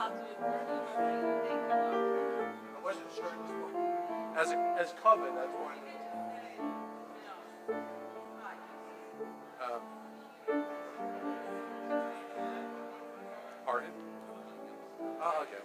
I wasn't sure as coven, that's one. Pardon? Oh, okay.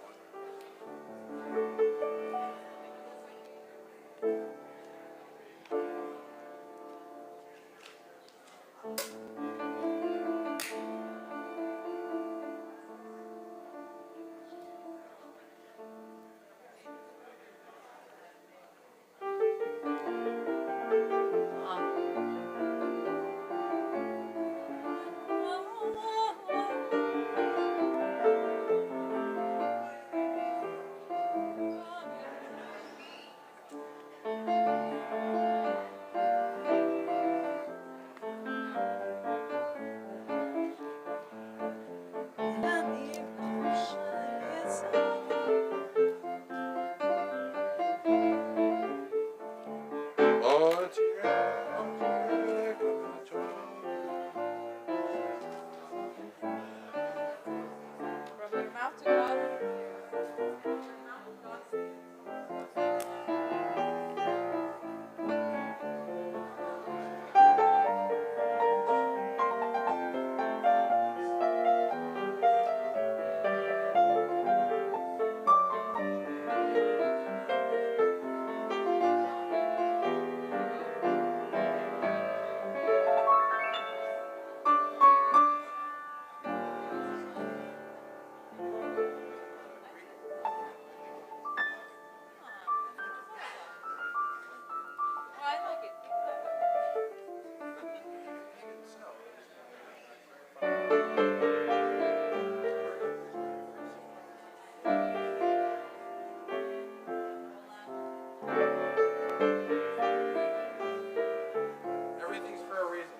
Everything's for a reason.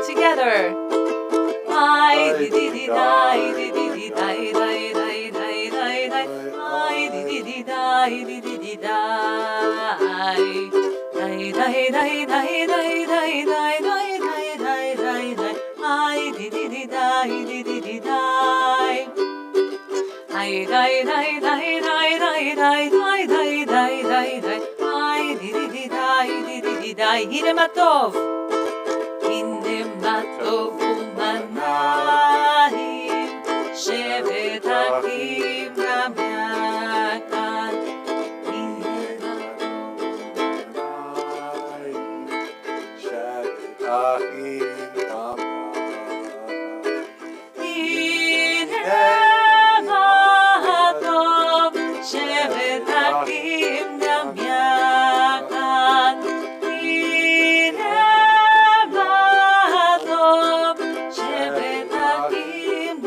Together. הנה מה טוב, הנה מה טוב ומנעים, שבת אחים גם יחד. הנה מה טוב ומנעים, שבת אחים גם יחד. הנה מה טוב, שבת אחים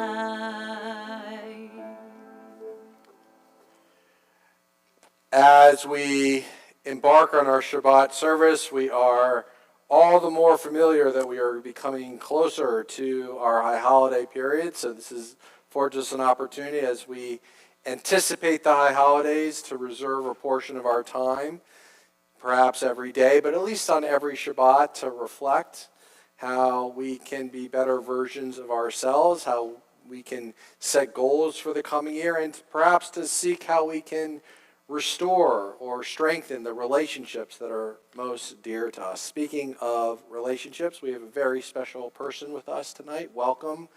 גם יחד. As we embark on our Shabbat service, we are all the more familiar that we are becoming closer to our high holiday period. So this is for just an opportunity as we anticipate the high holidays to reserve a portion of our time, perhaps every day, but at least on every Shabbat, to reflect how we can be better versions of ourselves, how we can set goals for the coming year, and perhaps to seek how we can restore or strengthen the relationships that are most dear to us. Speaking of relationships, we have a very special person with us tonight. Welcome.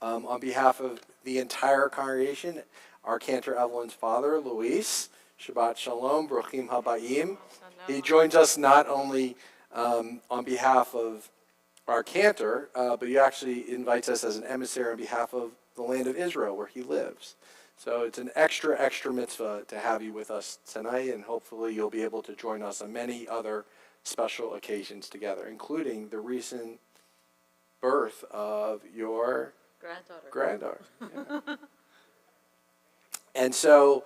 On behalf of the entire congregation, our Cantor Evelyn's father, Luis. Shabbat Shalom, Bruchim Habayim. He joins us not only on behalf of our Cantor, but he actually invites us as an emissary on behalf of the land of Israel where he lives. So it's an extra mitzvah to have you with us tonight, and hopefully you'll be able to join us on many other special occasions together, including the recent birth of your granddaughter. Yeah. And so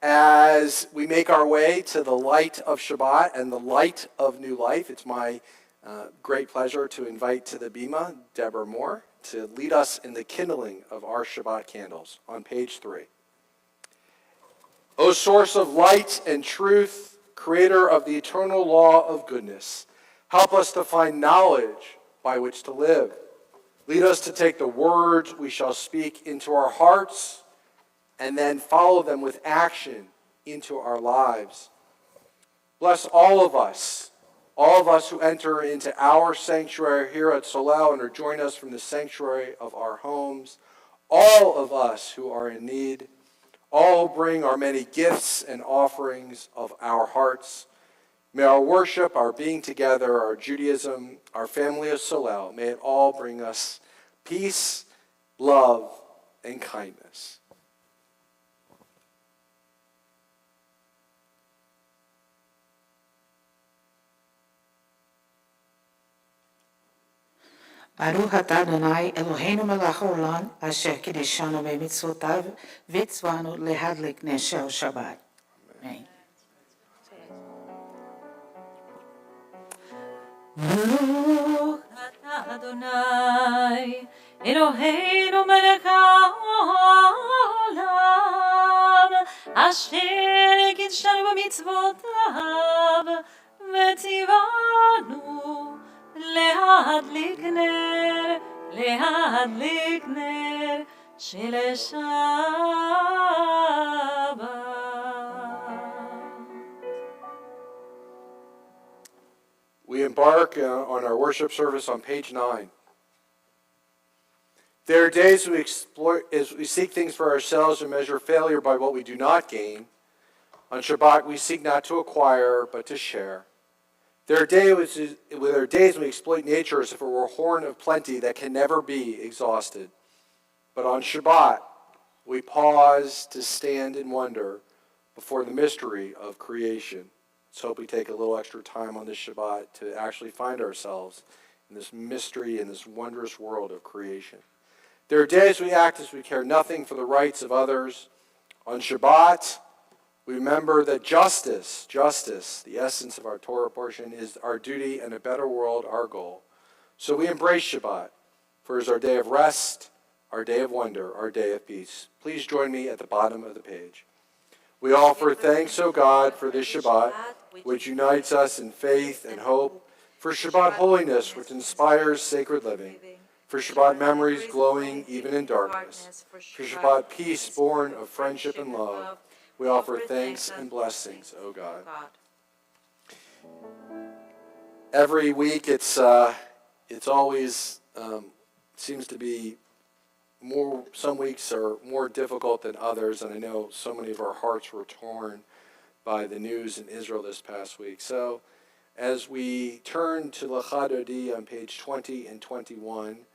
as we make our way to the light of Shabbat and the light of new life, it's my great pleasure to invite to the Bima Deborah Moore to lead us in the kindling of our Shabbat candles on page 3. O source of light and truth, creator of the eternal law of goodness, help us to find knowledge by which to live. Lead us to take the words we shall speak into our hearts and then follow them with action into our lives. Bless all of us who enter into our sanctuary here at Solel and or join us from the sanctuary of our homes, all of us who are in need, all who bring our many gifts and offerings of our hearts. May our worship, our being together, our Judaism, our family of Solel, may it all bring us peace, love, and kindness. Baruch atah Adonai Eloheinu melech haolam asher kiddushanu b'mitzvotav v'tzvanu lehadlik ner shel Shabbat. Amen. Baruch atah Adonai Eloheinu melech haolam asher kiddushanu b'mitzvotav v'tzivanu להדליק נר של שבת. We embark on our worship service on page 9. There are days we exploit as we seek things for ourselves and measure failure by what we do not gain. On Shabbat, we seek not to acquire, but to share. There are days when we exploit nature as if it were a horn of plenty that can never be exhausted. But on Shabbat, we pause to stand in wonder before the mystery of creation. Let's hope we take a little extra time on this Shabbat to actually find ourselves in this mystery, in this wondrous world of creation. There are days we act as we care nothing for the rights of others. On Shabbat, we remember that justice, the essence of our Torah portion, is our duty, and a better world our goal. So we embrace Shabbat, for it is our day of rest, our day of wonder, our day of peace. Please join me at the bottom of the page. We offer thanks, O God, for this Shabbat, which unites us in faith and hope, for Shabbat holiness, which inspires sacred living, for Shabbat memories glowing even in darkness, for Shabbat peace born of friendship and love. We offer thanks and blessings, O God. Every week it's always seems to be more. Some weeks are more difficult than others, and I know so many of our hearts were torn by the news in Israel this past week. So as we turn to Lecha Dodi on page 20 and 21,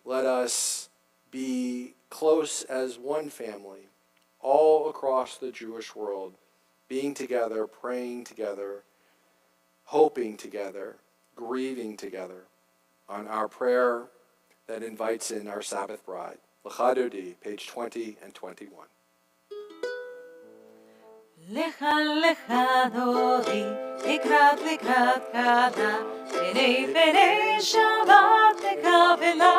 let us be close as one family, all across the Jewish world, being together, praying together, hoping together, grieving together on our prayer that invites in our Sabbath bride. Lecha Dodi, page 20 and 21. Lecha lecha dodi, לקראת קדה, פני שבת לקבלה.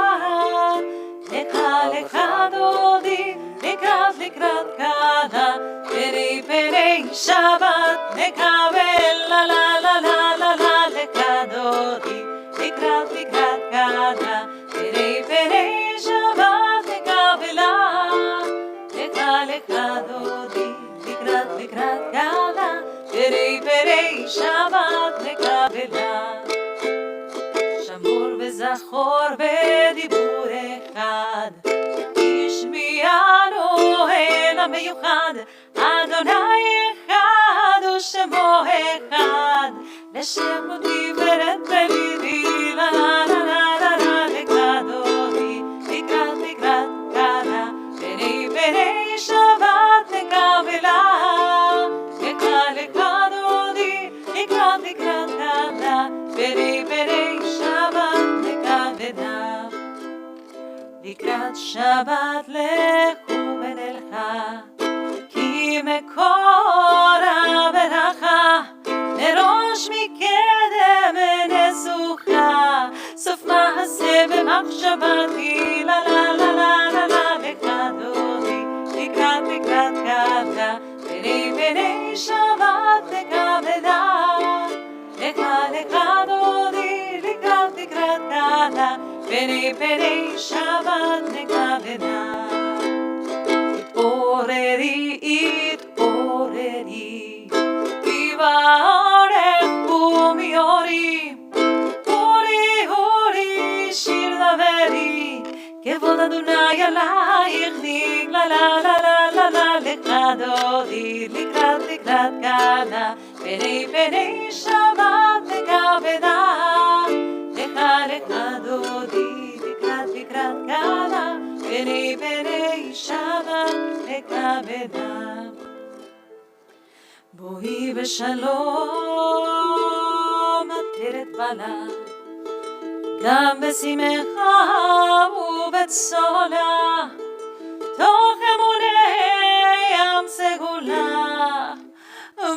lecha lecha dodi, לקראת קדה, פני שבת לקבלה. la la la la la lecha dodi, לקראת קדה, פני שבת לקבלה. lecha lecha dodi, לקראת קדה, פני שבת לקבלה. שמור וזכור בדיבור אחד, השמיע המיוחד, אדוני אחד ושמו אחד, לשם תפארת בליבי, לה לה לה לה לה לה, לקראתי, לקראת לקראת קלה, בני בני שבת לקבלה, לקראת דודי, לקראת לקראת קלה, בני בני שבת לקבלה. לקראת שבת לכו ונלכה, כי מקור הברכה, מראש מקדם נסוכה, סוף מעשה במחשבה תחילה, לה לה לה לה לה, לקראת דודי, לקראת לקראת קבלה, בני בני שבת לקבלה, לקראת דודי, לקראת לקראת קבלה, בני בני שבת לקבלה. התעוררי, התעוררי, תברך קומי אורי, אורי אורי שיר דברי, כבוד אדוני עלייך נגלה, לה לה לה לה לה, לקראת דודי, לקראת לקראת קלה, בני בני שבת לקבלה, לקראת דודי, לקראת לקראת קלה, בני בני שבת לקבלה. בואי בשלום עטרת בלה, גם בשמחה ובצולה, תוך אמוני ים סגולה,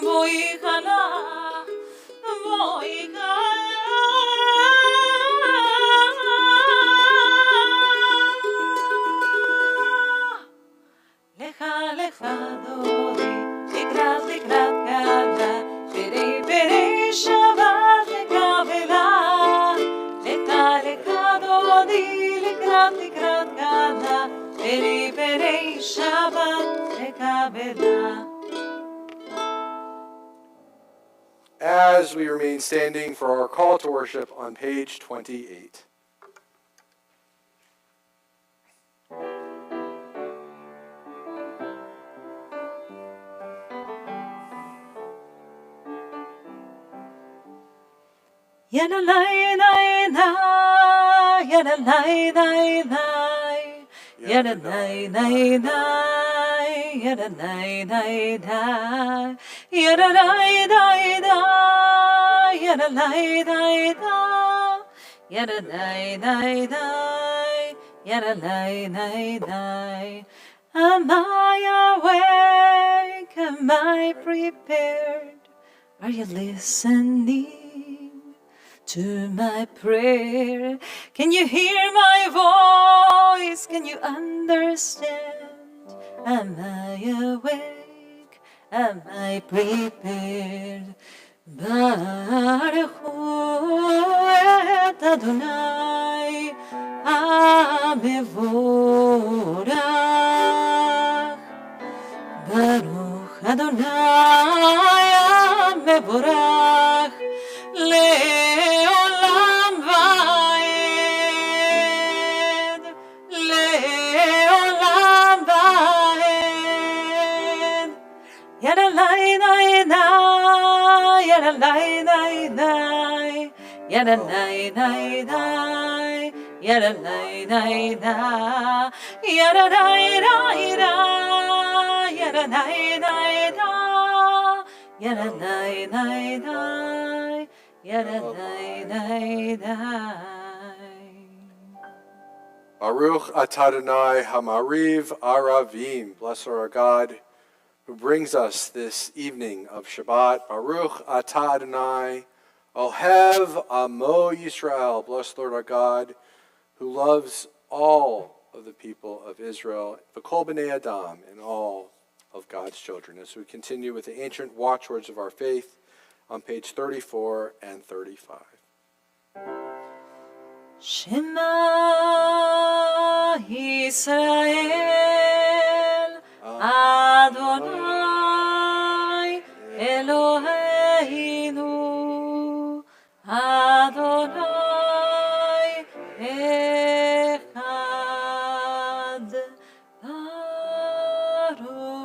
בואי חלה, בואי חלה. לך דודי, לקראת לקראת קלה, בני בני שבת לקבלה, לך דודי, לקראת לקראת קלה, בני בני שבת לקבלה. As we remain standing for our call to worship on page 28. Yada lay lay lay, yada lay lay lay, yada lay lay lay, yada lay lay lay, yada lay lay lay, yada lay lay lay, yada lay lay lay, yada lay lay lay. Am I awake? Am I prepared? Are you listening to my prayer? Can you hear my voice? Can you understand? Am I awake? Am I prepared? Baruchu et Adonai HaMevorach, Baruch Adonai HaMevorach לעולם ועד, לעולם ועד. ידה לי לי לי, ידה לי לי לי, ידה לי לי לי, ידה לי לי לי, ידה לי לי לי, ידה לי לי לי, ידה לי לי לי. Baruch atah Adonai hamariv aravim. Blessed are our God who brings us this evening of Shabbat. Baruch atah Adonai ohev amo Yisrael. Blessed Lord our God who loves all of the people of Israel, v'kol b'nei Adam, and all of God's children. As we continue with the ancient watchwords of our faith, on page 34 and 35. Shema Yisrael Adonai Eloheinu Adonai Echad Baruch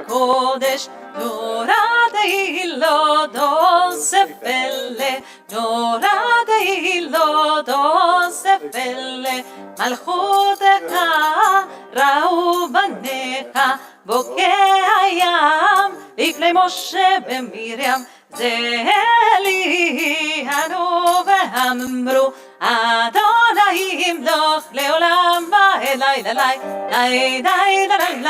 הקודש, נורא תהילות אוסף אלה, נורא תהילות אוסף אלה, מלכותך ראו בניך, בוקע הים, לפני משה ומרים, זה אלי ענו ואמרו, אדוני ימלוך לעולם ועד. לי לי לי לי לי לי לי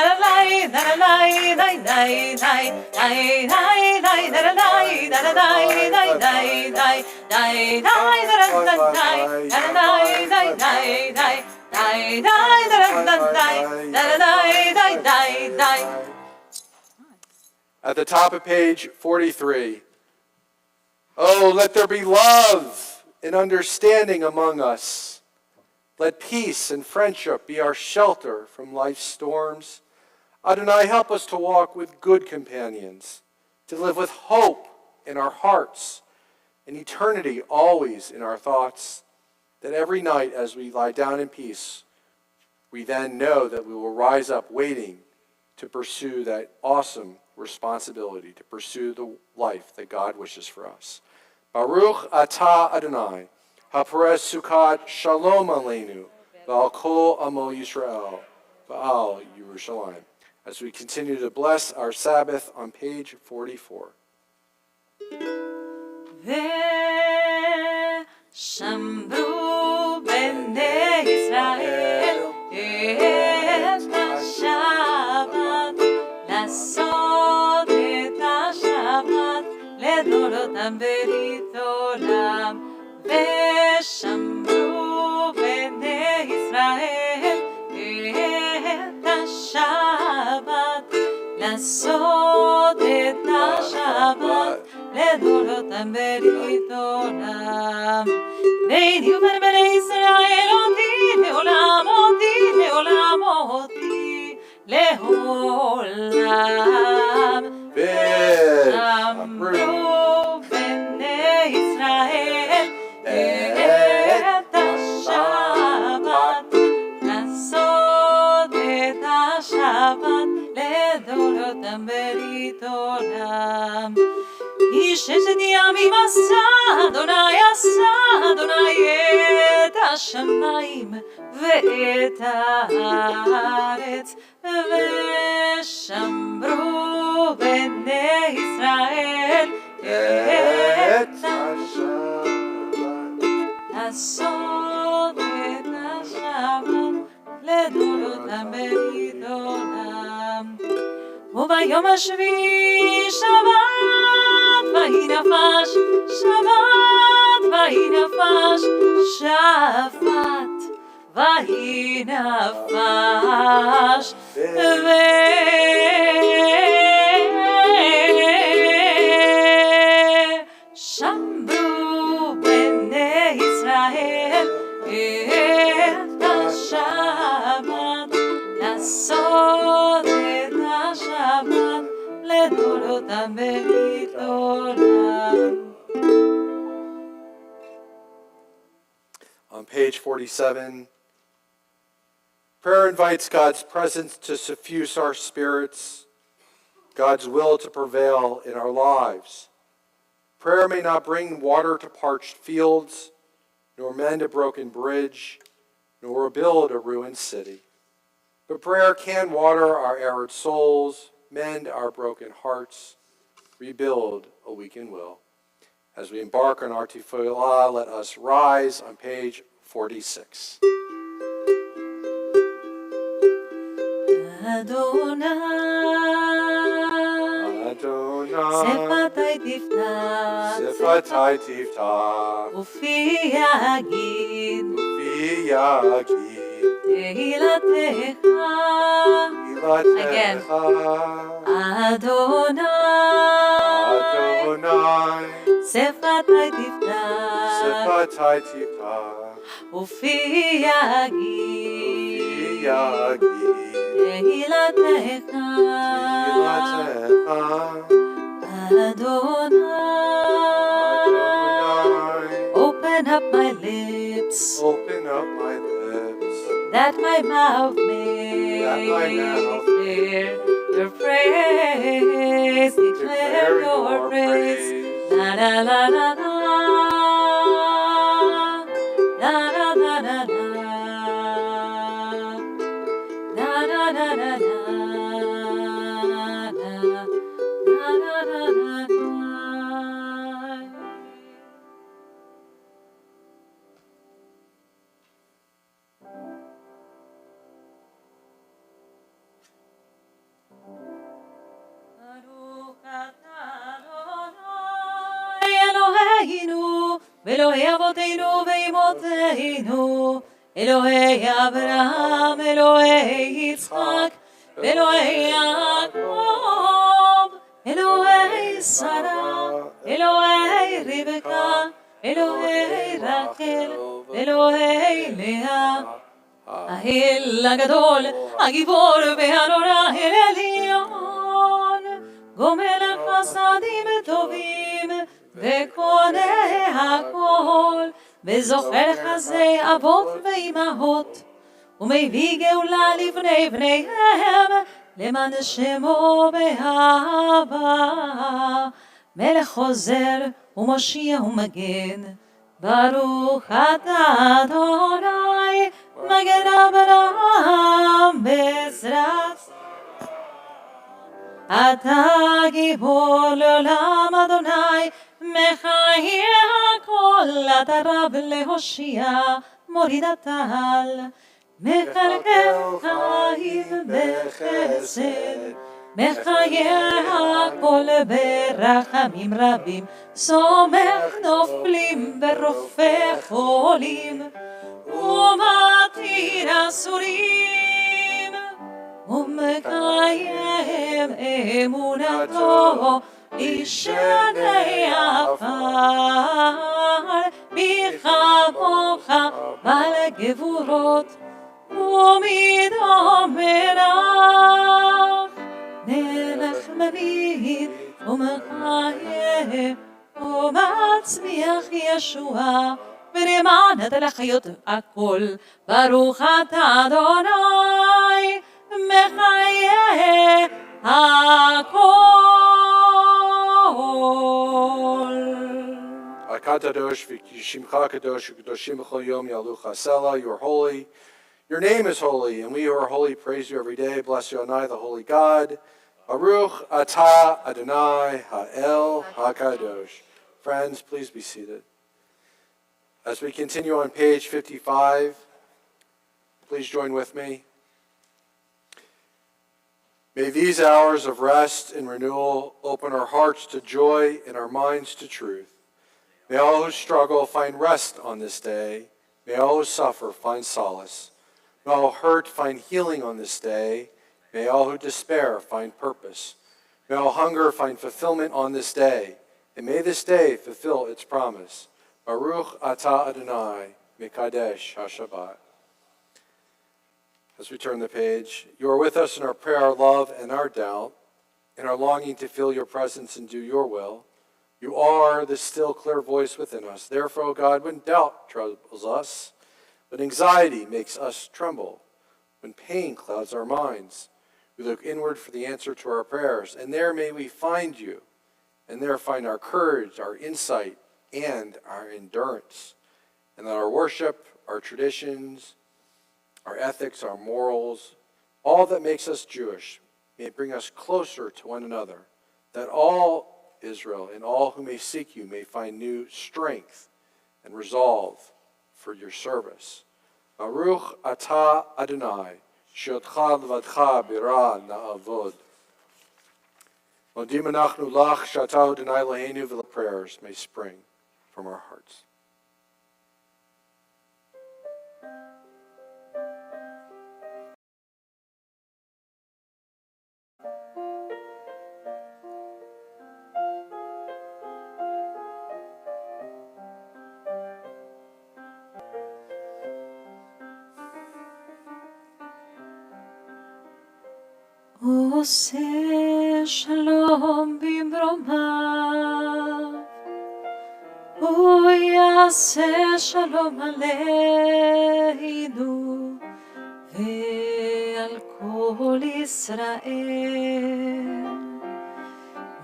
לי At the top of page 43. Oh, let there be love and understanding among us. Let peace and friendship be our shelter from life's storms. Adonai, help us to walk with good companions, to live with hope in our hearts, and eternity always in our thoughts, that every night as we lie down in peace, we then know that we will rise up waiting to pursue that awesome responsibility, to pursue the life that God wishes for us. Baruch atah Adonai, haporez sukkot shalom aleinu, v'al kol amo Yisrael, v'al Yerushalayim. As we continue to bless our Sabbath on page 44. ושמרו בני ישראל את השבת, לעשות את השבת לדורותם ברית עולם. ושמרו בני ישראל את השבת, לעשות את השבת לדורותם ברית עולם. ביני ובין בני ישראל אותי לעולם, אותי לעולם, אותי לעולם. ושמרו בני ישראל את השבת, לעשות את השבת לדורותם ברית עולם. איש אשת ימים עשה אדוני את השמיים ואת הארץ, ושמרו בני ישראל את השבת, לעשות את השבת לדורותם ברית עולם. וביום השביעי שבת ויהי נפש, שבת ויהי נפש, שבת ויהי נפש. ושמרו בני ישראל את השבת, לעשות את השבת לדורותם ברית עולם. On page 47, prayer invites God's presence to suffuse our spirits, God's will to prevail in our lives. Prayer may not bring water to parched fields, nor mend a broken bridge, nor rebuild a ruined city. But prayer can water our arid souls, mend our broken hearts, rebuild a weakened will. As we embark on our tefillah, let us rise on page 46. Adonai, שפתי תפתח, שפתי תפתח, ופי יגיד, תהילתך. Again. Adonai, שפתי תפתח, ופי יגיד, תהילתך. Adonai, open up my lips, that my mouth may declare your praise, declare your praise. La la la la la, la la la la la, la la la la la, la la la la la. Eloheinu, Elohei Avotenu ve'imotenu, Elohei Abraham, Elohei Yitzchak, Elohei Yaakov, Elohei Sarah, Elohei Rebekah, Elohei Rachel, Elohei Leah, האל הגדול, הגיבור והנורא, אל עליון, גומל חסדים טובים, וקונה הכל, וזוכר חסדי אבות ואימהות, ומביא גאולה לבני בניהם, למען שמו באהבה, מלך חוזר ומושיע ומגן, ברוך אתה אדוני, מגן אברהם בעזרת. אתה גיבור לעולם אדוני, מחיה הכל, אתה רב להושיע, מוריד הטל, מחלקל חיים בחסד, מחיה הכל ברחמים רבים, סומך נופלים ורופא חולים, ומתיר אסורים, ומקיים אמונתו אישני עפר, בכמוך בעל גבורות ומדום מלך, מלך מביט ומחיה ומצמיח ישועה, ולמען לחיות הכל, ברוך אתה אדוני, מחיה הכל. Kadosh v'Shimcha Kadosh v'Kadoshim b'chol yom yalucha sela. You are holy. Your name is holy, and we who are holy praise you every day. Bless you, Adonai, the holy God. Baruch atah Adonai ha'el hakadosh. Friends, please be seated. As we continue on page 55, please join with me. May these hours of rest and renewal open our hearts to joy and our minds to truth. May all who struggle find rest on this day. May all who suffer find solace. May all hurt find healing on this day. May all who despair find purpose. May all hunger find fulfillment on this day. And may this day fulfill its promise. Baruch atah Adonai, Mekadesh HaShabbat. As we turn the page, you are with us in our prayer, our love, and our doubt, in our longing to feel your presence and do your will. You are the still, clear voice within us. Therefore, O God, when doubt troubles us, when anxiety makes us tremble, when pain clouds our minds, we look inward for the answer to our prayers, and there may we find you, and there find our courage, our insight, and our endurance, and that our worship, our traditions, our ethics, our morals, all that makes us Jewish, may bring us closer to one another, that all Israel and all who may seek you may find new strength and resolve for your service. Baruch atah Adonai, she'otcha levadcha bira na'avod. Modim anachnu lach she'ata Adonai Eloheinu, v'le prayers may spring from our hearts. עושה שלום במרומיו, הוא יעשה שלום עלינו ועל כל ישראל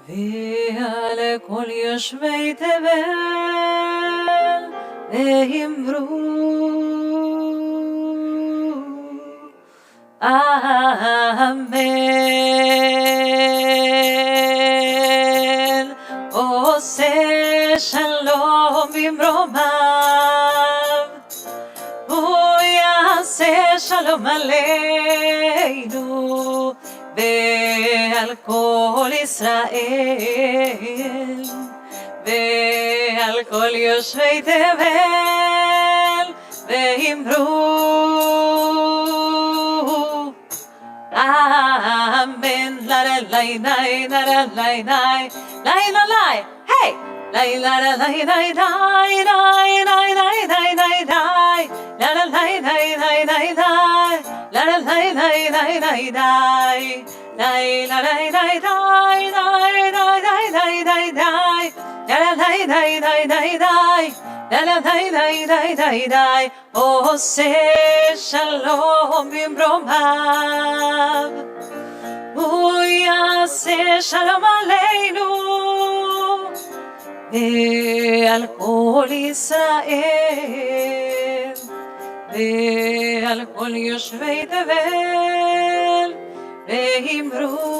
ועל כל יושבי תבל ואמרו אמן. עושה שלום במרומיו, הוא יעשה שלום עלינו ועל כל ישראל ועל כל יושבי תבל ואמרו amen. La la la la la la la la la la la. Hey, la la la la la la la la la la la la. La la la la la la la. La la la la la la la. La la la la la la la la la la. La la la la la la la. La la la la la la la. עושה שלום במרומיו, הוא יעשה שלום עלינו ועל כל ישראל ועל כל יושבי תבל ואמרו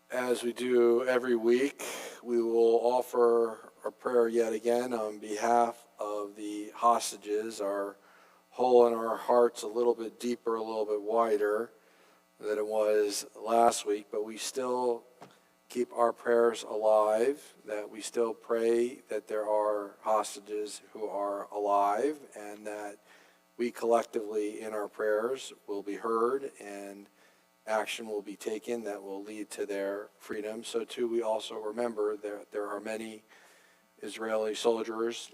As we do every week, we will offer a prayer yet again on behalf of the hostages, our hole in our hearts a little bit deeper, a little bit wider than it was last week, but we still keep our prayers alive, that we still pray that there are hostages who are alive and that we collectively in our prayers will be heard and action will be taken that will lead to their freedom. So too, we also remember that there are many Israeli soldiers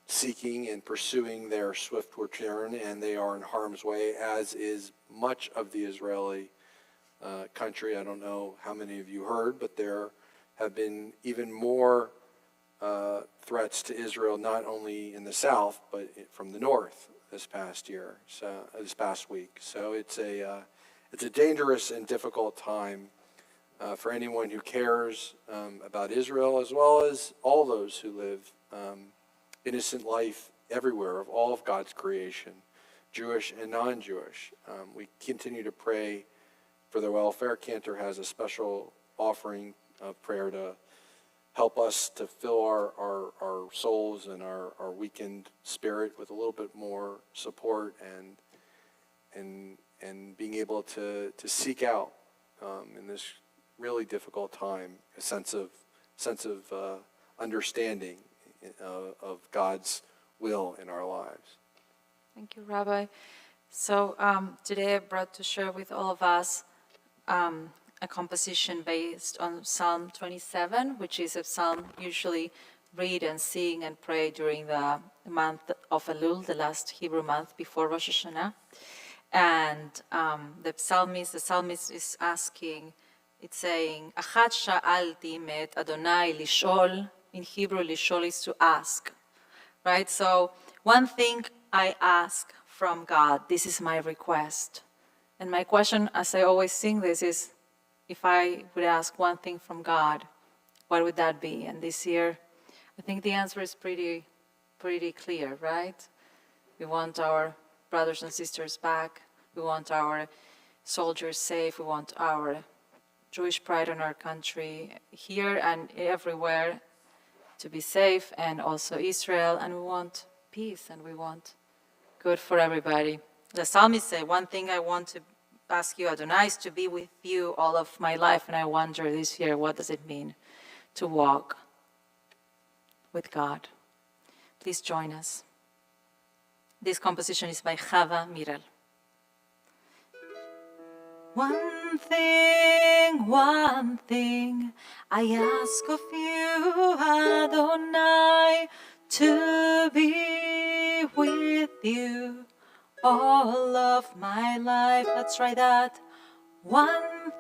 seeking and pursuing their swift return, and they are in harm's way, as is much of the Israeli country. I don't know how many of you heard, but there have been even more threats to Israel, not only in the south, but from the north this past week. So it's a dangerous and difficult time for anyone who cares about Israel, as well as all those who live innocent life everywhere of all of God's creation, Jewish and non-Jewish. We continue to pray for their welfare. Cantor has a special offering of prayer to help us to fill our souls and our weakened spirit with a little bit more support and being able to seek out in this really difficult time a sense of understanding of God's will in our lives. Thank you, Rabbi. So today I brought to share with all of us a composition based on Psalm 27, which is a psalm usually read and sing and pray during the month of Elul, the last Hebrew month before Rosh Hashanah. And the psalmist is asking, it's saying, Achat sha'alti met Adonai lishol. In Hebrew, lishol is to ask, right? So one thing I ask from God, this is my request. And my question, as I always sing this, is if I would ask one thing from God, what would that be? And this year, I think the answer is pretty clear, right? We want our brothers and sisters back. We want our soldiers safe. We want our Jewish pride in our country here and everywhere to be safe, and also Israel. And we want peace, and we want good for everybody. The psalmist said, one thing I want to ask you, Adonai, is to be with you all of my life. And I wonder this year, what does it mean to walk with God? Please join us. This composition is by Chava Miral. One thing I ask of you, Adonai, to be with you all of my life. Let's try that. One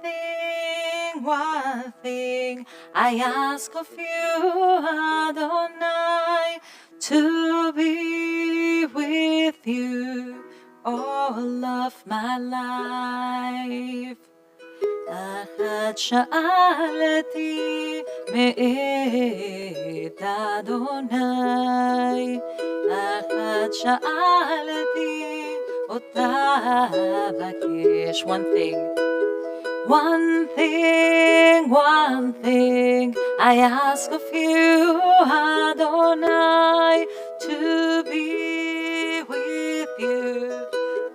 thing I ask of you, Adonai, to be with you all of my life. אחת שאלתי מאת אדוני, אחת שאלתי אותה בקש. One thing I ask of you, Adonai, to be with you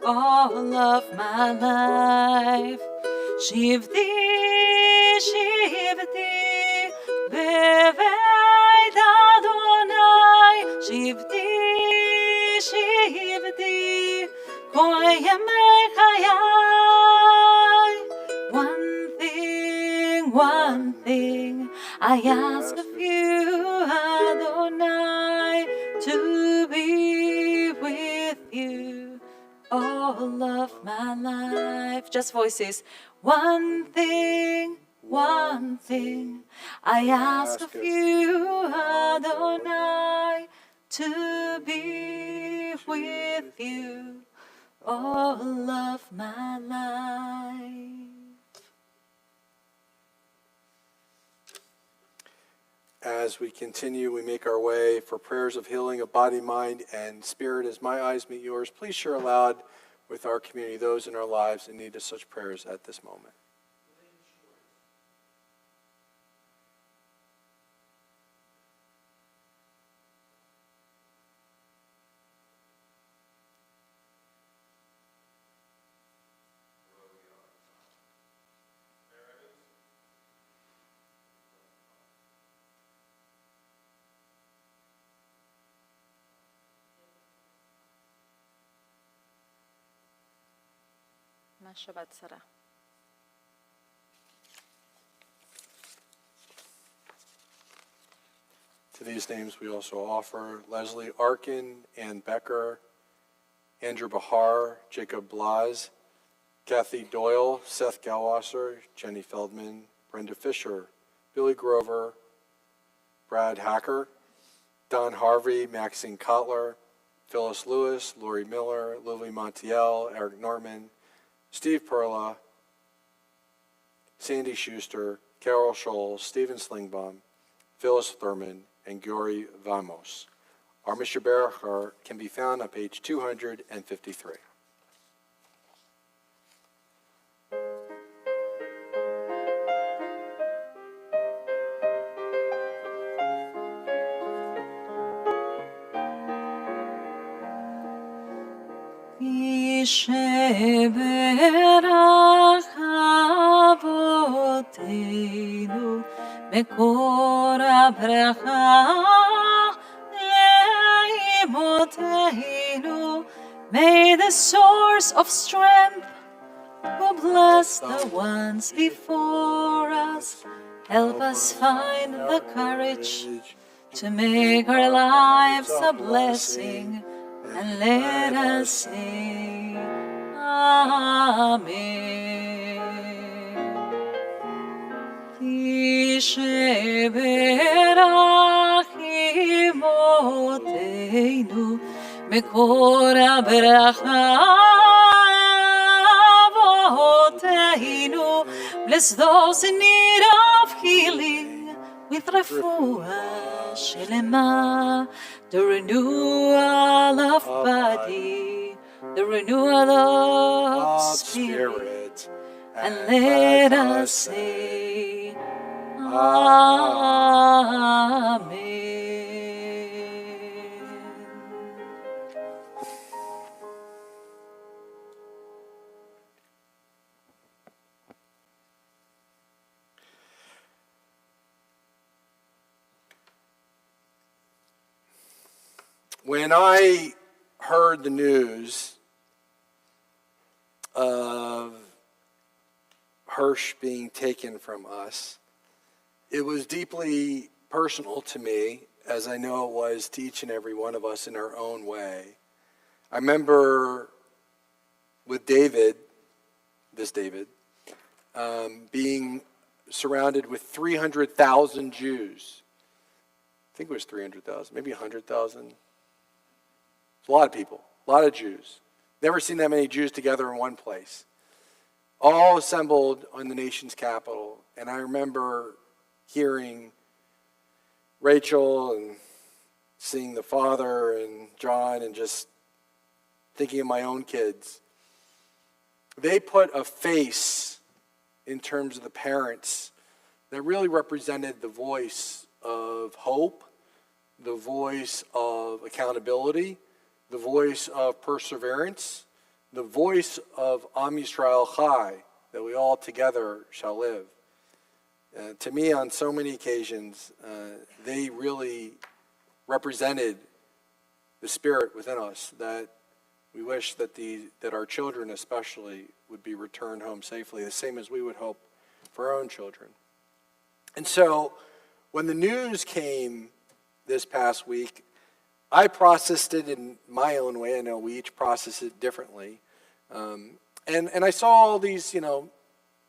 all of my life. Shivti, beveit Adonai, Shivti, kol yemei chayai. One thing I ask of you, Adonai, to be with you all of my life. Just voices. One thing I ask of you, Adonai, to be with you all of my life. As we continue, we make our way for prayers of healing of body, mind, and spirit. As my eyes meet yours, please share aloud with our community those in our lives in need of such prayers at this moment. Shabbat Sarah. To these names we also offer Leslie Arkin, Ann Becker, Andrew Bahar, Jacob Blaz, Kathy Doyle, Seth Galwasser, Jenny Feldman, Brenda Fisher, Billy Grover, Brad Hacker, Don Harvey, Maxine Kotler, Phyllis Lewis, Lori Miller, Lily Montiel, Eric Norman, Steve Perla, Sandy Schuster, Carol Scholl, Stephen Slingbaum, Phyllis Thurman, and Gori Vamos. Our Mishra Berachar can be found on page 253. שברח אבותינו מקור הברכה לאמותינו. May the source of strength who bless the ones before us help us find the courage to make our lives a blessing. And let us say, Amen. Tisheberach imotenu mekor habracha avoteinu. Bless those in need of healing with refuah shelema, the renewal of body, the renewal of spirit, and let us say, Amen. When I heard the news of Hirsch being taken from us, it was deeply personal to me, as I know it was to each and every one of us in our own way. I remember with David, being surrounded with 300,000 Jews. I think it was 300,000, maybe 100,000. It's a lot of people, a lot of Jews. Never seen that many Jews together in one place. All assembled in the nation's capital. And I remember hearing Rachel and seeing the father and John and just thinking of my own kids. They put a face in terms of the parents that really represented the voice of hope, the voice of accountability, the voice of perseverance, the voice of Am Yisrael Chai, that we all together shall live. To me, on so many occasions, they really represented the spirit within us that we wish that our children especially would be returned home safely, the same as we would hope for our own children. And so when the news came this past week, I processed it in my own way. I know we each process it differently. And I saw all these,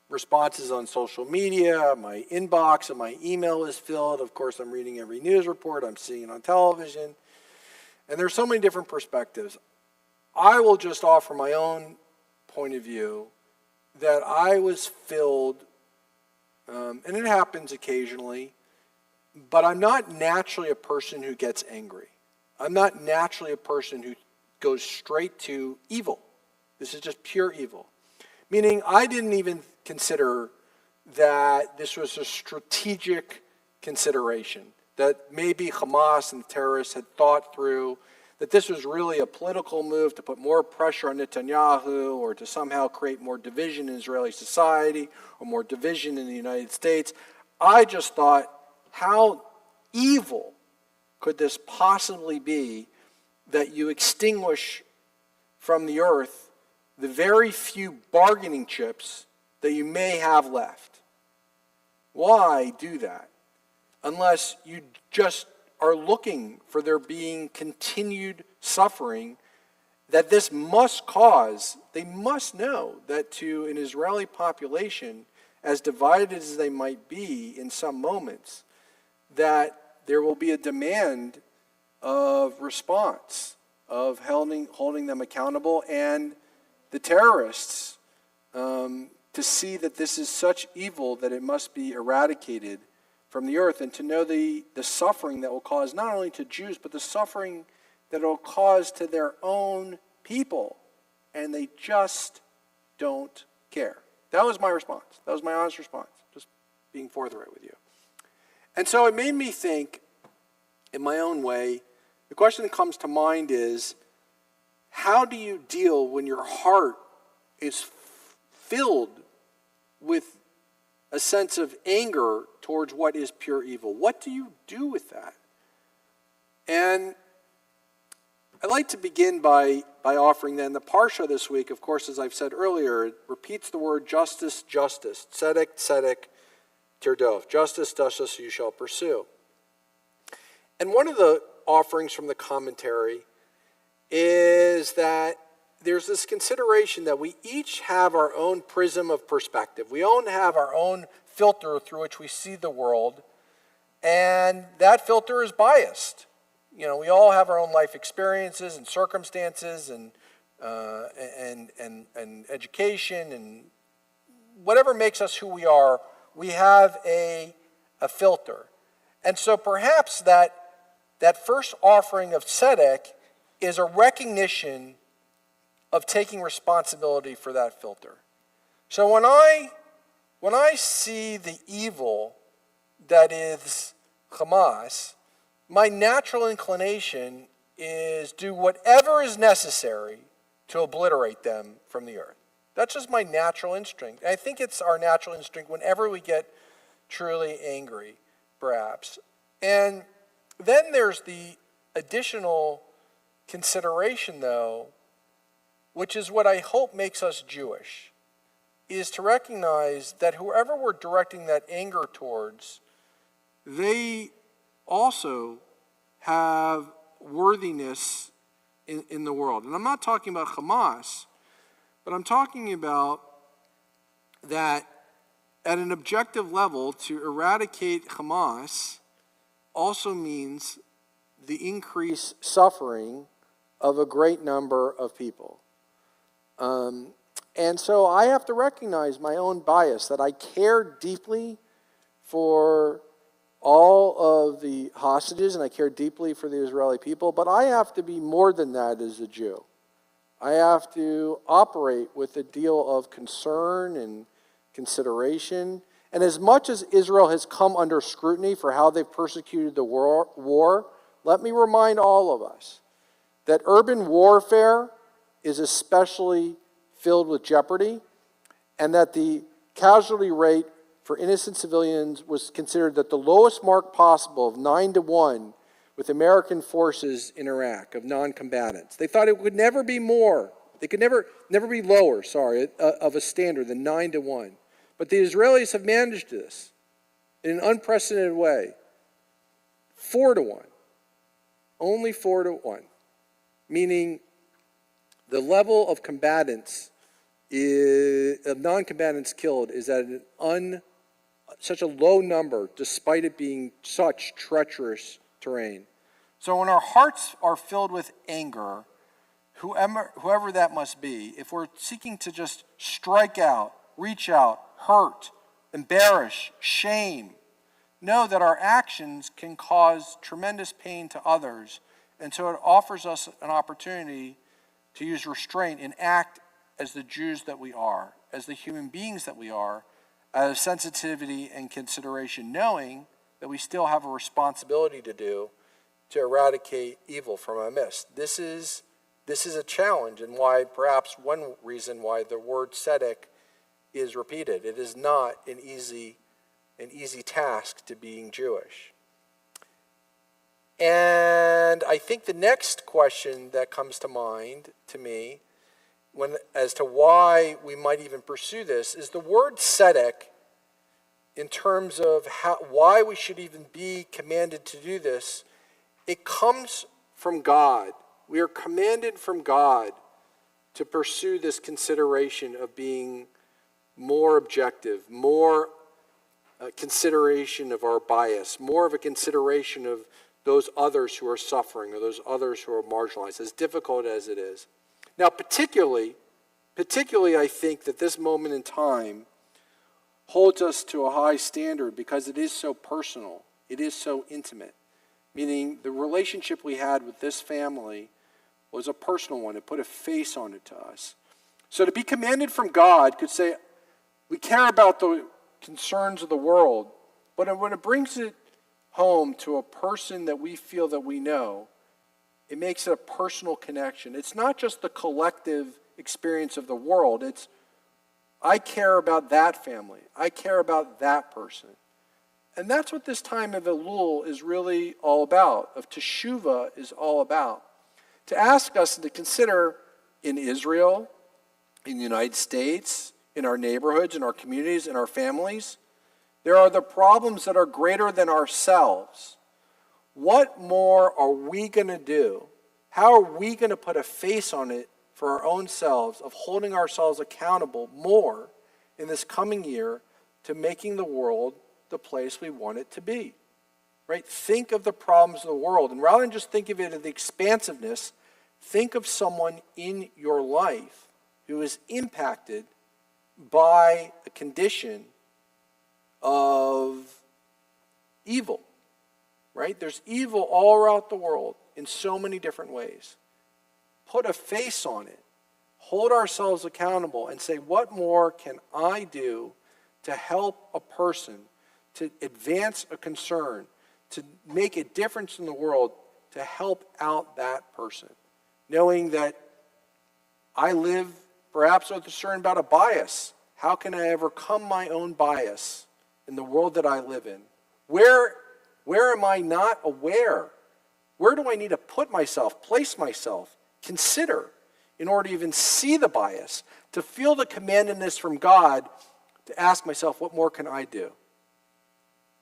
responses on social media. My inbox and my email is filled. Of course, I'm reading every news report. I'm seeing it on television. And there's so many different perspectives. I will just offer my own point of view that I was filled, and it happens occasionally, but I'm not naturally a person who gets angry. I'm not naturally a person who goes straight to evil. This is just pure evil. Meaning I didn't even consider that this was a strategic consideration, that maybe Hamas and the terrorists had thought through that this was really a political move to put more pressure on Netanyahu or to somehow create more division in Israeli society or more division in the United States. I just thought, how evil could this possibly be that you extinguish from the earth the very few bargaining chips that you may have left? Why do that? Unless you just are looking for there being continued suffering that this must cause. They must know that to an Israeli population, as divided as they might be in some moments, that there will be a demand of response, of holding them accountable, and the terrorists to see that this is such evil that it must be eradicated from the earth, and to know the suffering that will cause not only to Jews, but the suffering that it will cause to their own people. And they just don't care. That was my response. That was my honest response, just being forthright with you. And so it made me think, in my own way, the question that comes to mind is, how do you deal when your heart is filled with a sense of anger towards what is pure evil? What do you do with that? And I'd like to begin by offering then the Parsha this week. Of course, as I've said earlier, it repeats the word justice, justice. Tzedek, tzedek, tirdof. Justice, justice, you shall pursue. And one of the offerings from the commentary is that there's this consideration that we each have our own prism of perspective. We all have our own filter through which we see the world, and that filter is biased. We all have our own life experiences and circumstances and education and whatever makes us who we are. We have a filter, and so perhaps that first offering of tzedek is a recognition of taking responsibility for that filter. So when I see the evil that is Hamas, my natural inclination is do whatever is necessary to obliterate them from the earth. That's just my natural instinct. I think it's our natural instinct whenever we get truly angry, perhaps. And then there's the additional consideration, though, which is what I hope makes us Jewish, is to recognize that whoever we're directing that anger towards, they also have worthiness in the world. And I'm not talking about Hamas, But I'm talking about that at an objective level, to eradicate Hamas also means the increased suffering of a great number of people. And so I have to recognize my own bias, that I care deeply for all of the hostages, and I care deeply for the Israeli people, but I have to be more than that as a Jew. I have to operate with a deal of concern and consideration. And as much as Israel has come under scrutiny for how they've persecuted the war, let me remind all of us that urban warfare is especially filled with jeopardy, and that the casualty rate for innocent civilians was considered at the lowest mark possible of 9-1 with American forces in Iraq of non-combatants. They thought it would never be more. They could never be lower, of a standard than 9-1. But the Israelis have managed this in an unprecedented way. 4-1. Only 4-1. Meaning the level of combatants, of non-combatants killed, is at such a low number, despite it being such treacherous terrain. So when our hearts are filled with anger, whoever that must be, if we're seeking to just strike out, reach out, hurt, embarrass, shame, know that our actions can cause tremendous pain to others, and so it offers us an opportunity to use restraint and act as the Jews that we are, as the human beings that we are, out of sensitivity and consideration, knowing that we still have a responsibility to eradicate evil from our midst. This is a challenge, and why perhaps one reason why the word tzedek is repeated. It is not an easy task to being Jewish. And I think the next question that comes to mind to me, as to why we might even pursue this, is the word tzedek, in terms of why we should even be commanded to do this. It comes from God. We are commanded from God to pursue this consideration of being more objective, more consideration of our bias, more of a consideration of those others who are suffering or those others who are marginalized, as difficult as it is. Now, particularly, I think that this moment in time holds us to a high standard because it is so personal, it is so intimate. Meaning the relationship we had with this family was a personal one. It put a face on it to us. So to be commanded from God could say, we care about the concerns of the world, but when it brings it home to a person that we feel that we know, it makes it a personal connection. It's not just the collective experience of the world. It's, I care about that family. I care about that person. And that's what this time of Elul is really all about, of Teshuvah is all about. To ask us and to consider in Israel, in the United States, in our neighborhoods, in our communities, in our families, there are the problems that are greater than ourselves. What more are we going to do? How are we going to put a face on it for our own selves, of holding ourselves accountable more in this coming year to making the world the place we want it to be? Right? Think of the problems of the world, and rather than just think of it as the expansiveness, think of someone in your life who is impacted by a condition of evil. Right? There's evil all around the world in so many different ways. Put a face on it. Hold ourselves accountable and say, what more can I do to help a person, to advance a concern, to make a difference in the world, to help out that person? Knowing that I live perhaps with a concern about a bias. How can I overcome my own bias in the world that I live in? Where am I not aware? Where do I need to put myself, place myself, consider in order to even see the bias, to feel the commandedness from God, to ask myself, what more can I do?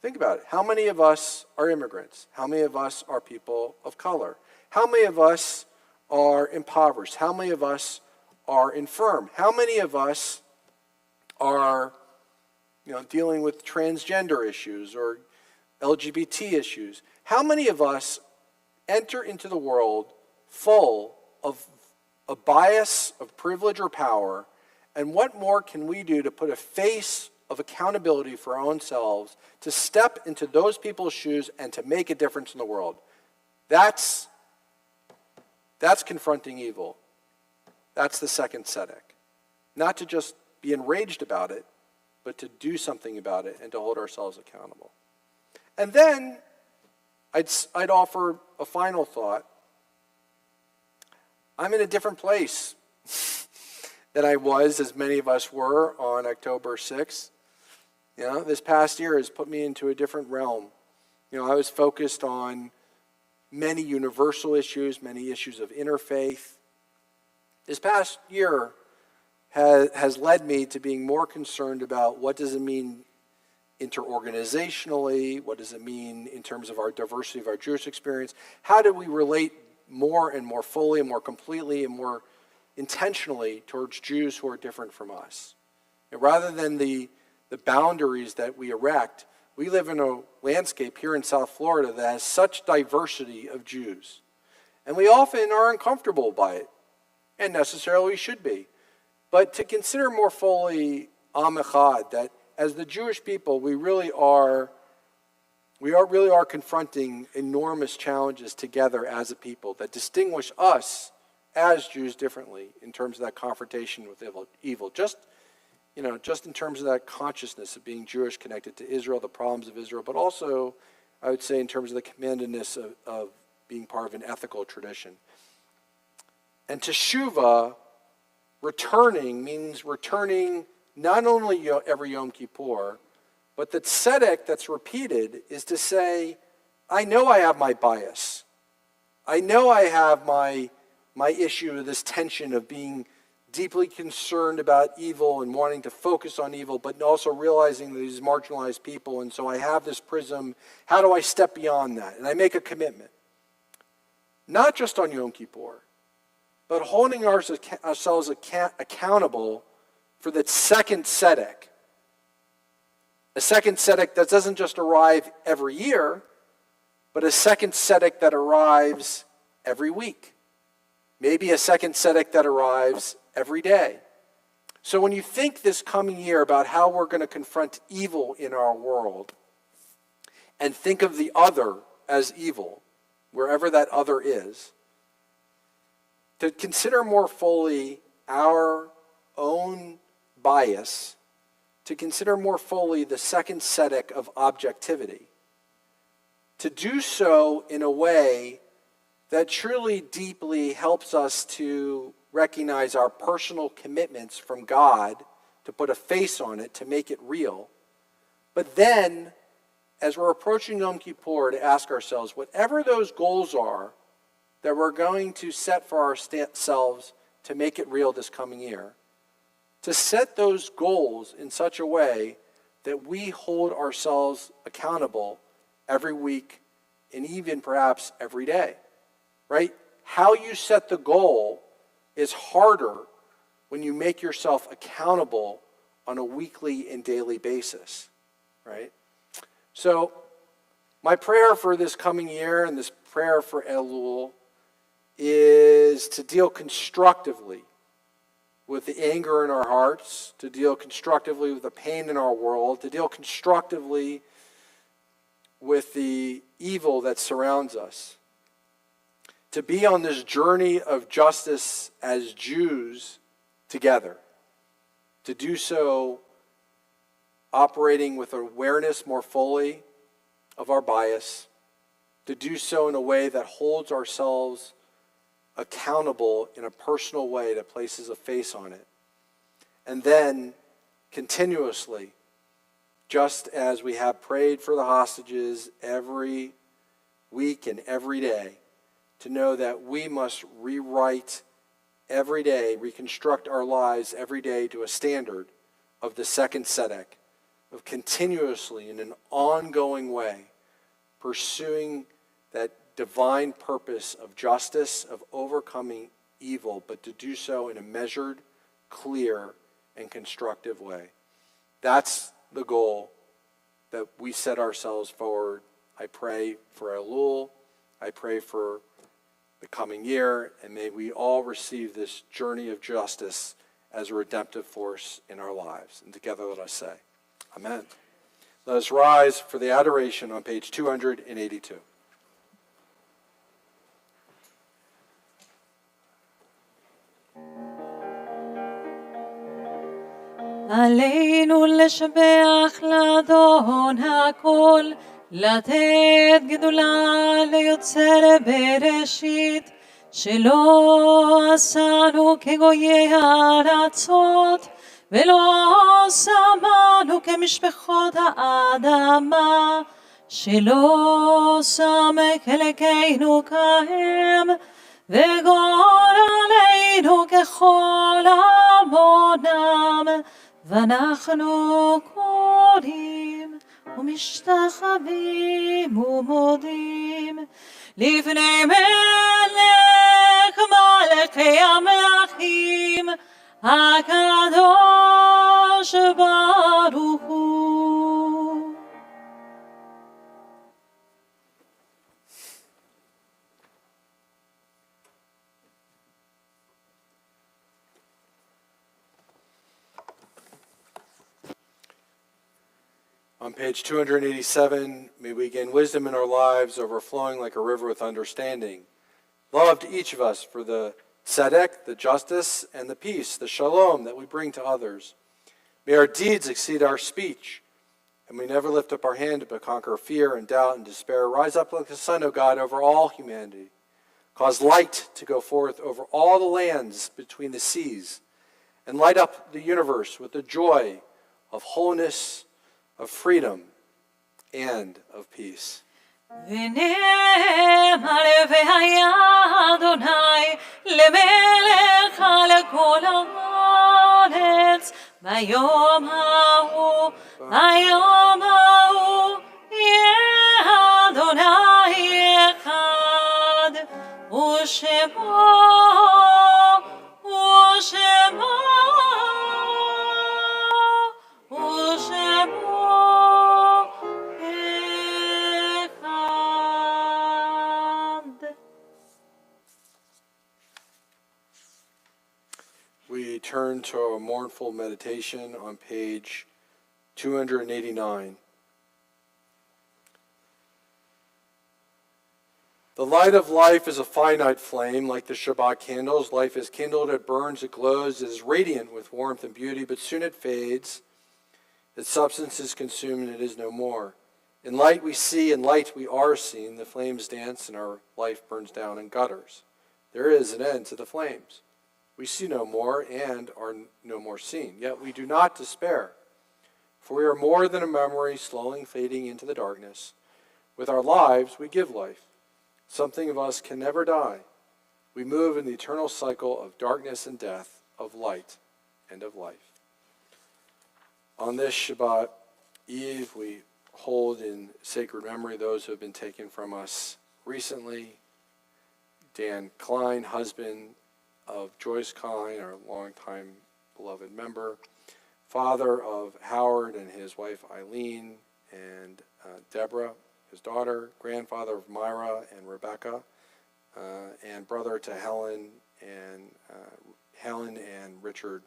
Think about it. How many of us are immigrants? How many of us are people of color? How many of us are impoverished? How many of us are infirm? How many of us are dealing with transgender issues or LGBT issues? How many of us enter into the world full of a bias of privilege or power, and what more can we do to put a face of accountability for our own selves, to step into those people's shoes and to make a difference in the world? That's confronting evil. That's the second tzedek. Not to just be enraged about it, but to do something about it and to hold ourselves accountable. And then I'd offer a final thought. I'm in a different place than I was, as many of us were, on October 6th. This past year has put me into a different realm. I was focused on many universal issues, many issues of interfaith. This past year has led me to being more concerned about what does it mean interorganizationally, what does it mean in terms of our diversity of our Jewish experience, how do we relate more and more fully and more completely and more intentionally towards Jews who are different from us. And rather than the boundaries that we erect, we live in a landscape here in South Florida that has such diversity of Jews. And we often are uncomfortable by it, and necessarily should be. But to consider more fully Am Echad, that as the Jewish people, we really are confronting enormous challenges together as a people that distinguish us as Jews differently in terms of that confrontation with evil. Just in terms of that consciousness of being Jewish connected to Israel, the problems of Israel, but also, I would say, in terms of the commandedness of being part of an ethical tradition. And teshuvah, returning, means returning not only every Yom Kippur, but the tzedek that's repeated is to say, I know I have my bias. I know I have my issue, this tension of being deeply concerned about evil and wanting to focus on evil, but also realizing that these marginalized people, and so I have this prism. How do I step beyond that? And I make a commitment. Not just on Yom Kippur, but holding ourselves accountable for the second tzedek. A second tzedek that doesn't just arrive every year, but a second tzedek that arrives every week. Maybe a second tzedek that arrives every day. So when you think this coming year about how we're going to confront evil in our world, and think of the other as evil, wherever that other is, to consider more fully our own bias, to consider more fully the second tzedek of objectivity, to do so in a way that truly deeply helps us to recognize our personal commitments from God, to put a face on it, to make it real. But then, as we're approaching Yom Kippur, to ask ourselves, whatever those goals are that we're going to set for ourselves to make it real this coming year, to set those goals in such a way that we hold ourselves accountable every week and even perhaps every day, right? How you set the goal is harder when you make yourself accountable on a weekly and daily basis, right? So my prayer for this coming year and this prayer for Elul is to deal constructively with the anger in our hearts, to deal constructively with the pain in our world, to deal constructively with the evil that surrounds us, to be on this journey of justice as Jews together, to do so operating with awareness more fully of our bias, to do so in a way that holds ourselves accountable in a personal way that places a face on it. And then continuously, just as we have prayed for the hostages every week and every day, to know that we must rewrite every day, reconstruct our lives every day to a standard of the second tzedek, of continuously in an ongoing way pursuing that divine purpose of justice, of overcoming evil, but to do so in a measured, clear, and constructive way. That's the goal that we set ourselves forward. I pray for Elul. I pray for the coming year, and may we all receive this journey of justice as a redemptive force in our lives. And together let us say, Amen. Let us rise for the adoration on page 282. עלינו לשבח לאדון הכל, לתת גדולה ליוצר בראשית, שלא עשנו כגויי הארצות, ולא שמנו כמשפחות האדמה, שלא שם חלקנו כהם, וגורלנו ככל עמונם, ואנחנו קוראים ומשתחווים ומודים לפני מלך מלכי המלכים הקדוש ברוך הוא. On page 287, may we gain wisdom in our lives, overflowing like a river with understanding. Love to each of us for the tzedek, the justice, and the peace, the shalom that we bring to others. May our deeds exceed our speech, and we never lift up our hand to conquer fear and doubt and despair. Rise up like the sun, O God, over all humanity. Cause light to go forth over all the lands between the seas, and light up the universe with the joy of wholeness, of freedom, and of peace. ונאמר והיה אדוני למלך על כל הארץ ביום ההוא יהיה אדוני אחד ושמו We turn to a mournful meditation on page 289. The light of life is a finite flame, like the Shabbat candles. Life is kindled, it burns, it glows, it is radiant with warmth and beauty, but soon it fades. Its substance is consumed, and it is no more. In light we see, in light we are seen. The flames dance, and our life burns down in gutters. There is an end to the flames. We see no more and are no more seen. Yet we do not despair, for we are more than a memory slowly fading into the darkness. With our lives we give life. Something of us can never die. We move in the eternal cycle of darkness and death, of light and of life. On this Shabbat Eve, we hold in sacred memory those who have been taken from us recently. Dan Klein, husband of Joyce Klein, our longtime beloved member, father of Howard and his wife Eileen, and Deborah, his daughter, grandfather of Myra and Rebecca, and brother to Helen and Richard,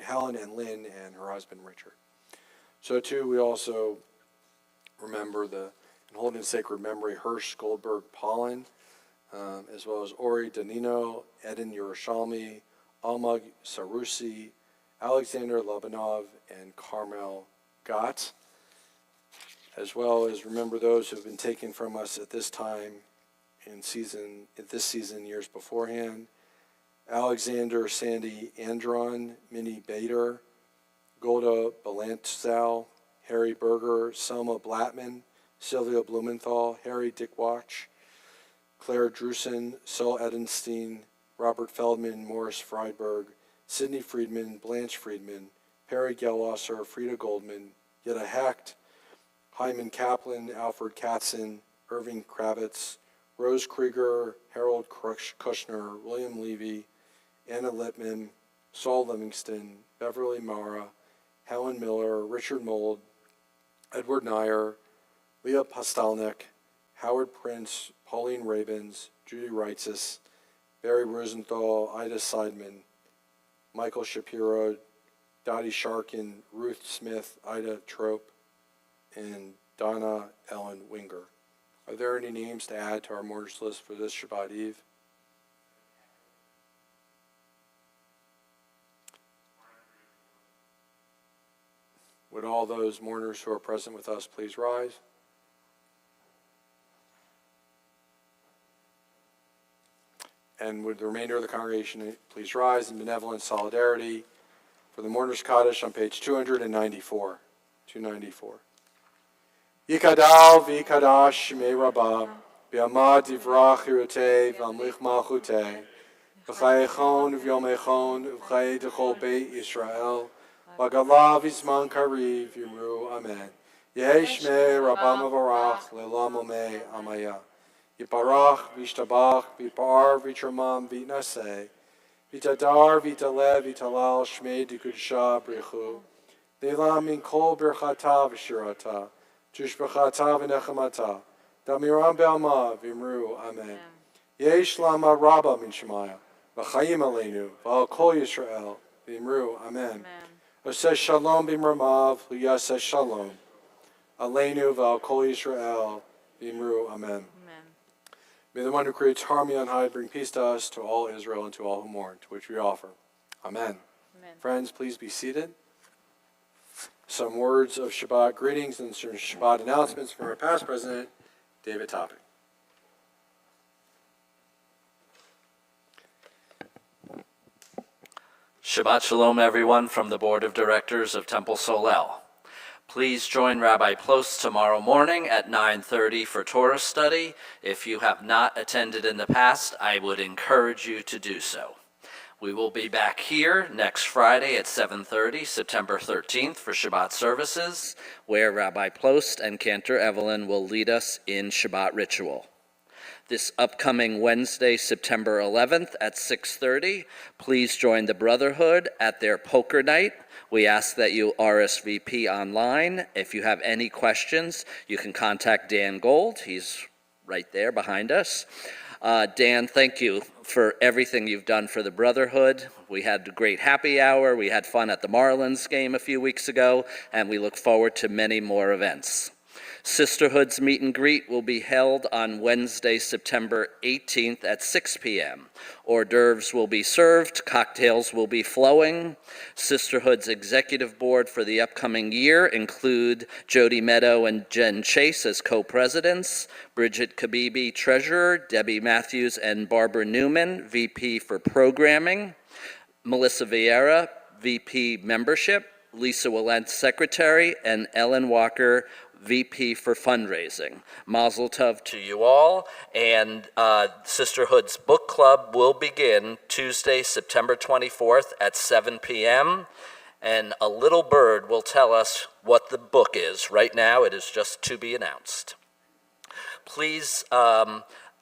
Helen and Lynn and her husband Richard. So too, we also remember and hold in sacred memory Hirsch Goldberg Pollen, as well as Ori Danino, Eden Yerushalmi, Almag Sarusi, Alexander Labanov, and Carmel Gott, as well as remember those who have been taken from us at this time at this season years beforehand. Alexander Sandy Andron, Minnie Bader, Golda Balantzow, Harry Berger, Selma Blattman, Sylvia Blumenthal, Harry Dickwatch, Claire Drusen, Sol Edenstein, Robert Feldman, Morris Friedberg, Sidney Friedman, Blanche Friedman, Perry Gelwasser, Frida Goldman, Yetta Hecht, Hyman Kaplan, Alfred Katzen, Irving Kravitz, Rose Krieger, Harold Kushner, William Levy, Anna Lippman, Saul Livingston, Beverly Mara, Helen Miller, Richard Mold, Edward Nyer, Leah Postelnik, Howard Prince, Pauline Ravens, Judy Reitzis, Barry Rosenthal, Ida Seidman, Michael Shapiro, Dottie Sharkin, Ruth Smith, Ida Trope, and Donna Ellen Winger. Are there any names to add to our mourners list for this Shabbat Eve? Would all those mourners who are present with us please rise? And would the remainder of the congregation please rise in benevolent solidarity for the Mourners Kaddish on page 294. 294. Yikadal v'yikadash shmei Rabba, b'yamad divrach hirutei v'amlich malchutei, v'chayechon v'yomechon v'chay dechol beit Yisrael, v'galav v'zman kariv yimru amen. Yehi shmei Rabba mavarach le'lam omei amaya. Yiparach v'ishtabach v'yipar v'yitramam v'yitnaseh, v'yitadar v'yitalev v'yitalal shmei dikudsha brichu, le'lam min kol birchata v'shirata, tushbachata v'nechamata, damiram be'alma v'imru amen. Yesh lama rabba min shemaya, v'chayim aleinu, v'al kol Yisrael v'imru amen. Oseh shalom b'mramav, v'yaseh shalom, aleinu v'al kol Yisrael v'imru amen. May the one who creates harmony on high bring peace to us, to all Israel, and to all who mourn, to which we offer. Amen. Amen. Friends, please be seated. Some words of Shabbat greetings and some Shabbat announcements from our past president, David Topping. Shabbat Shalom, everyone, from the Board of Directors of Temple Solel. Please join Rabbi Plost tomorrow morning at 9:30 for Torah study. If you have not attended in the past, I would encourage you to do so. We will be back here next Friday at 7:30, September 13th, for Shabbat services, where Rabbi Plost and Cantor Evelyn will lead us in Shabbat ritual. This upcoming Wednesday, September 11th at 6:30, please join the Brotherhood at their poker night. We ask that you RSVP online. If you have any questions, you can contact Dan Gold. He's right there behind us. Dan, thank you for everything you've done for the Brotherhood. We had a great happy hour. We had fun at the Marlins game a few weeks ago, and we look forward to many more events. Sisterhood's meet and greet will be held on Wednesday, September 18th at 6 p.m. Hors d'oeuvres will be served, cocktails will be flowing. Sisterhood's executive board for the upcoming year include Jody Meadow and Jen Chase as co-presidents, Bridget Kabibi, treasurer, Debbie Matthews and Barbara Newman, VP for programming, Melissa Vieira, VP membership, Lisa Willent, secretary, and Ellen Walker, VP for fundraising. Mazel tov to you all, and Sisterhood's book club will begin Tuesday, September 24th at 7 p.m., and a little bird will tell us what the book is. Right now, it is just to be announced. Please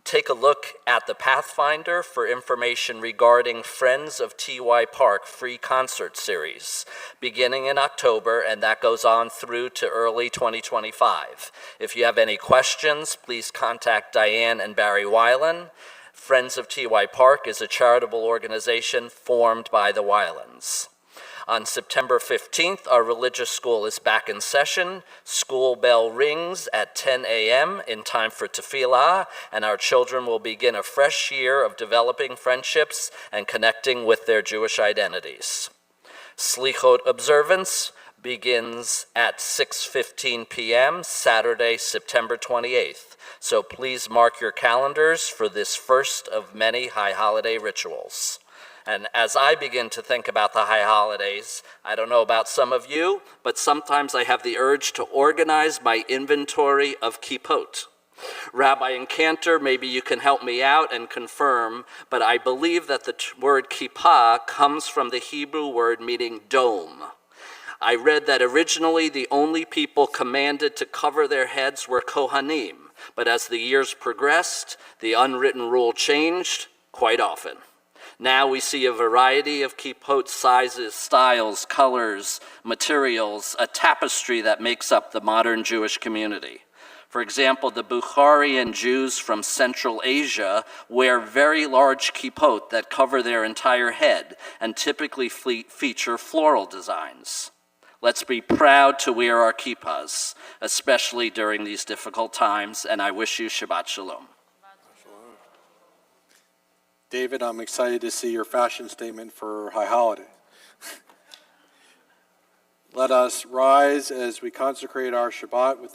take a look at the Pathfinder for information regarding Friends of T.Y. Park free concert series, beginning in October, and that goes on through to early 2025. If you have any questions, please contact Diane and Barry Weiland. Friends of T.Y. Park is a charitable organization formed by the Weilands. On September 15th, our religious school is back in session. School bell rings at 10 a.m. in time for tefillah, and our children will begin a fresh year of developing friendships and connecting with their Jewish identities. Slichot observance begins at 6:15 p.m. Saturday, September 28th. So please mark your calendars for this first of many high holiday rituals. And as I begin to think about the high holidays, I don't know about some of you, but sometimes I have the urge to organize my inventory of kippot. Rabbi and Cantor, maybe you can help me out and confirm, but I believe that the word kippah comes from the Hebrew word meaning dome. I read that originally the only people commanded to cover their heads were Kohanim, but as the years progressed, the unwritten rule changed quite often. Now we see a variety of kippot sizes, styles, colors, materials, a tapestry that makes up the modern Jewish community. For example, the Bukharian Jews from Central Asia wear very large kippot that cover their entire head and typically feature floral designs. Let's be proud to wear our kippas, especially during these difficult times, and I wish you Shabbat Shalom. David, I'm excited to see your fashion statement for High Holiday. Let us rise as we consecrate our Shabbat with the